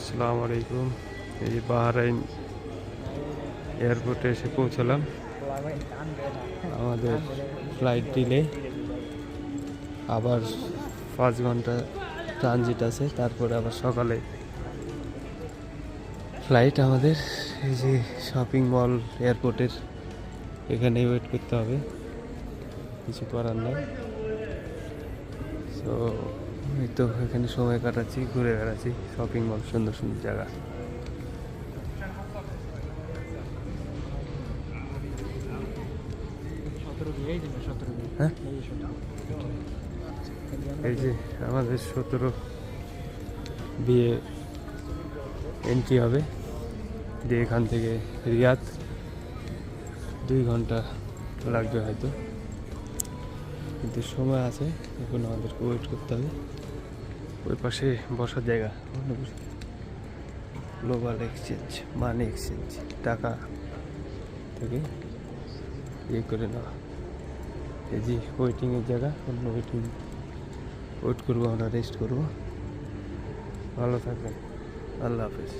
আসসালামু আলাইকুম। এই বাহরাইন এয়ারপোর্টে এসে পৌঁছলাম। আমাদের ফ্লাইট ডিলে, আবার 5 ঘন্টা ট্রানজিট আছে, তারপরে আবার সকালে ফ্লাইট আমাদের। এই যে শপিং মল এয়ারপোর্টের এখানে ওয়েট করতে হবে, কিছু করার নাই। তো এই তো এখানে সময় কাটাচ্ছি, ঘুরে বেড়াচ্ছি শপিং মল, সুন্দর সুন্দর জায়গা। হ্যাঁ, এই যে আমাদের 17 দিয়ে এন্ট্রি হবে, যে এখান থেকে রিয়াদ 2 ঘন্টা লাগবে হয়তো, কিন্তু সময় আছে, এখন আমাদেরকে ওয়েট করতে হবে। ওই পাশে বসার জায়গা, গ্লোবাল এক্সচেঞ্জ, মানি এক্সচেঞ্জ, টাকা থেকে ইয়ে করে নেওয়া। এই যে ওয়েটিংয়ের জায়গা, অন্য ওয়েট করবো, আমরা রেস্ট করবো। ভালো থাকবেন, আল্লাহ হাফেজ।